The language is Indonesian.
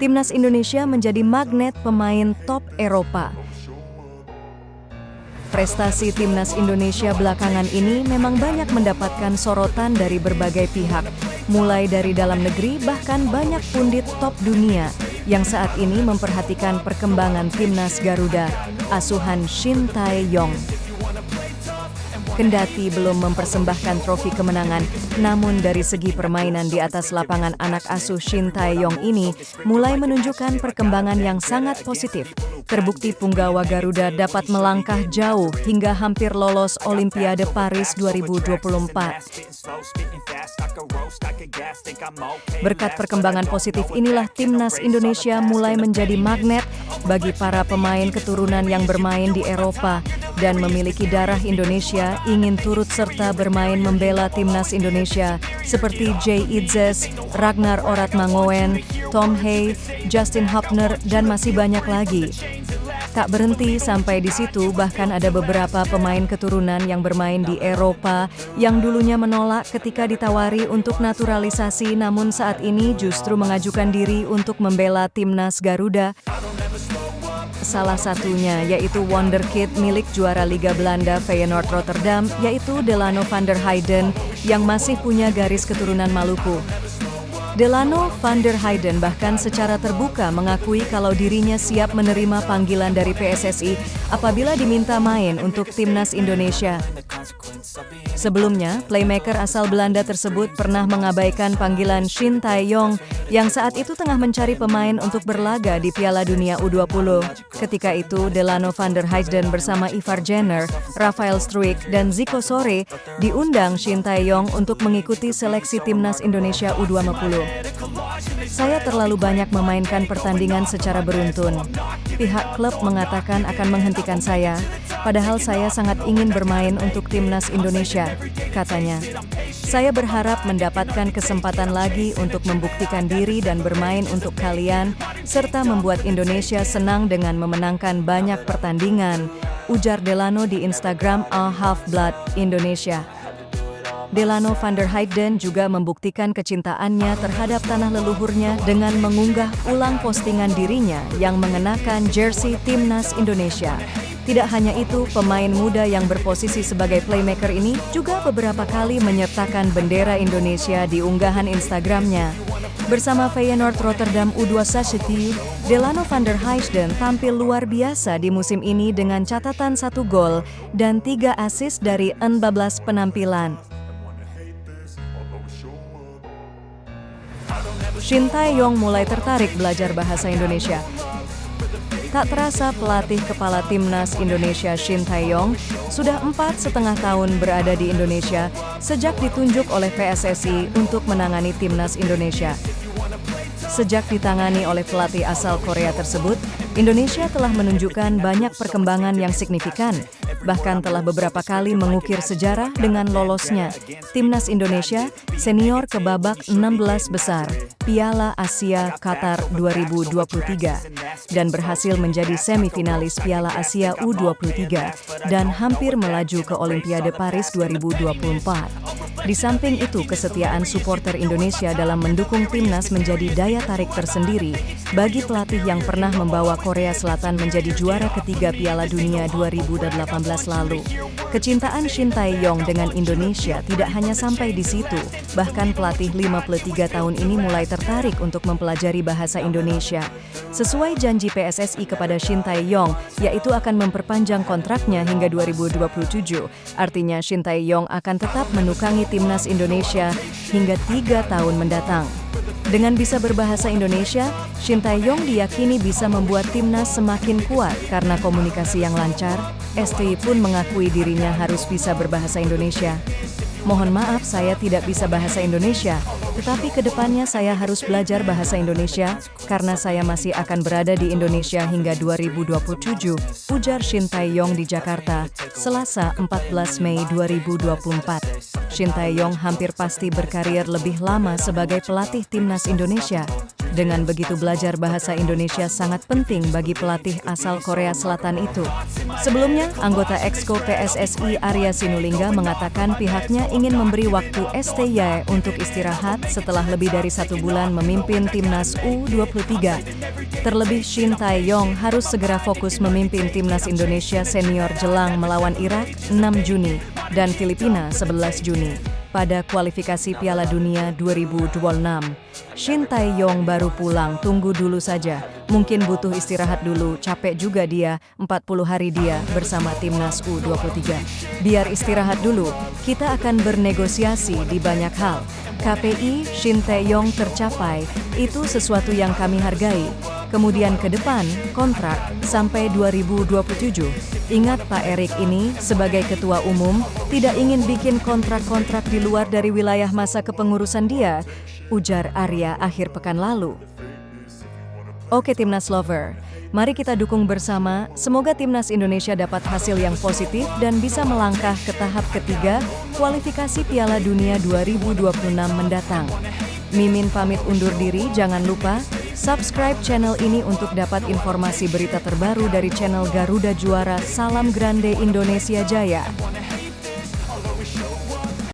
Timnas Indonesia menjadi magnet pemain top Eropa. Prestasi Timnas Indonesia belakangan ini memang banyak mendapatkan sorotan dari berbagai pihak, mulai dari dalam negeri bahkan banyak pundit top dunia yang saat ini memperhatikan perkembangan Timnas Garuda, asuhan Shin Tae-yong. Kendati belum mempersembahkan trofi kemenangan, namun dari segi permainan di atas lapangan anak asuh Shin Tae-yong ini mulai menunjukkan perkembangan yang sangat positif. Terbukti punggawa Garuda dapat melangkah jauh hingga hampir lolos Olimpiade Paris 2024. Berkat perkembangan positif inilah Timnas Indonesia mulai menjadi magnet bagi para pemain keturunan yang bermain di Eropa dan memiliki darah Indonesia ingin turut serta bermain membela Timnas Indonesia seperti Jay Idzes, Ragnar Oratmangoen, Tom Hay, Justin Hubner, dan masih banyak lagi. Tak berhenti sampai di situ, bahkan ada beberapa pemain keturunan yang bermain di Eropa yang dulunya menolak ketika ditawari untuk naturalisasi, namun saat ini justru mengajukan diri untuk membela Timnas Garuda. Salah satunya yaitu wonderkid milik juara Liga Belanda Feyenoord Rotterdam, yaitu Delano van der Heyden yang masih punya garis keturunan Maluku. Delano van der Heyden bahkan secara terbuka mengakui kalau dirinya siap menerima panggilan dari PSSI apabila diminta main untuk Timnas Indonesia. Sebelumnya, playmaker asal Belanda tersebut pernah mengabaikan panggilan Shin Tae-yong yang saat itu tengah mencari pemain untuk berlaga di Piala Dunia U20. Ketika itu, Delano van der Heyden bersama Ivar Jenner, Rafael Struijk, dan Zico Sore diundang Shin Tae-yong untuk mengikuti seleksi Timnas Indonesia U20. Saya terlalu banyak memainkan pertandingan secara beruntun. Pihak klub mengatakan akan menghentikan saya, padahal saya sangat ingin bermain untuk Timnas Indonesia, katanya. Saya berharap mendapatkan kesempatan lagi untuk membuktikan diri dan bermain untuk kalian, serta membuat Indonesia senang dengan memenangkan banyak pertandingan, ujar Delano di Instagram @halfblood Indonesia. Delano van der Heyden juga membuktikan kecintaannya terhadap tanah leluhurnya dengan mengunggah ulang postingan dirinya yang mengenakan jersey Timnas Indonesia. Tidak hanya itu, pemain muda yang berposisi sebagai playmaker ini juga beberapa kali menyertakan bendera Indonesia di unggahan Instagramnya. Bersama Feyenoord Rotterdam U21, Delano van der Heyden tampil luar biasa di musim ini dengan catatan 1 gol dan 3 assist dari 14 penampilan. Shin Tae-yong mulai tertarik belajar bahasa Indonesia. Tak terasa pelatih kepala Timnas Indonesia Shin Tae-yong sudah 4,5 tahun berada di Indonesia sejak ditunjuk oleh PSSI untuk menangani Timnas Indonesia. Sejak ditangani oleh pelatih asal Korea tersebut, Indonesia telah menunjukkan banyak perkembangan yang signifikan, bahkan telah beberapa kali mengukir sejarah dengan lolosnya Timnas Indonesia senior ke babak 16 besar Piala Asia Qatar 2023 dan berhasil menjadi semifinalis Piala Asia U23 dan hampir melaju ke Olimpiade Paris 2024. Di samping itu, kesetiaan supporter Indonesia dalam mendukung timnas menjadi daya tarik tersendiri bagi pelatih yang pernah membawa Korea Selatan menjadi juara ketiga Piala Dunia 2018 lalu. Kecintaan Shin Tae-yong dengan Indonesia tidak hanya sampai di situ, bahkan pelatih 53 tahun ini mulai tertarik untuk mempelajari bahasa Indonesia. Sesuai janji PSSI kepada Shin Tae-yong, yaitu akan memperpanjang kontraknya hingga 2027, artinya Shin Tae-yong akan tetap menukangi Timnas Indonesia hingga 3 tahun mendatang. Dengan bisa berbahasa Indonesia, Shin Tae-yong diyakini bisa membuat timnas semakin kuat karena komunikasi yang lancar. STI pun mengakui dirinya harus bisa berbahasa Indonesia. Mohon maaf saya tidak bisa bahasa Indonesia, tetapi ke depannya saya harus belajar bahasa Indonesia karena saya masih akan berada di Indonesia hingga 2027, ujar Shin Tae-yong di Jakarta, Selasa 14 Mei 2024. Shin Tae-yong hampir pasti berkarir lebih lama sebagai pelatih timnas Indonesia. Dengan begitu belajar bahasa Indonesia sangat penting bagi pelatih asal Korea Selatan itu. Sebelumnya, anggota Exco PSSI Arya Sinulinga mengatakan pihaknya ingin memberi waktu STY untuk istirahat setelah lebih dari 1 bulan memimpin timnas U23. Terlebih Shin Tae-yong harus segera fokus memimpin timnas Indonesia senior jelang melawan Irak 6 Juni dan Filipina 11 Juni. Pada kualifikasi Piala Dunia 2026. Shin Tae-yong baru pulang, tunggu dulu saja. Mungkin butuh istirahat dulu, capek juga dia, 40 hari dia bersama timnas U23. Biar istirahat dulu, kita akan bernegosiasi di banyak hal. KPI Shin Tae-yong tercapai, itu sesuatu yang kami hargai. Kemudian ke depan, kontrak sampai 2027. Ingat Pak Erik ini sebagai ketua umum tidak ingin bikin kontrak-kontrak di luar dari wilayah masa kepengurusan dia, ujar Arya akhir pekan lalu. Oke Timnas Lover, mari kita dukung bersama, semoga Timnas Indonesia dapat hasil yang positif dan bisa melangkah ke tahap ketiga kualifikasi Piala Dunia 2026 mendatang. Mimin pamit undur diri, jangan lupa subscribe channel ini untuk dapat informasi berita terbaru dari channel Garuda Juara. Salam Grande Indonesia Jaya.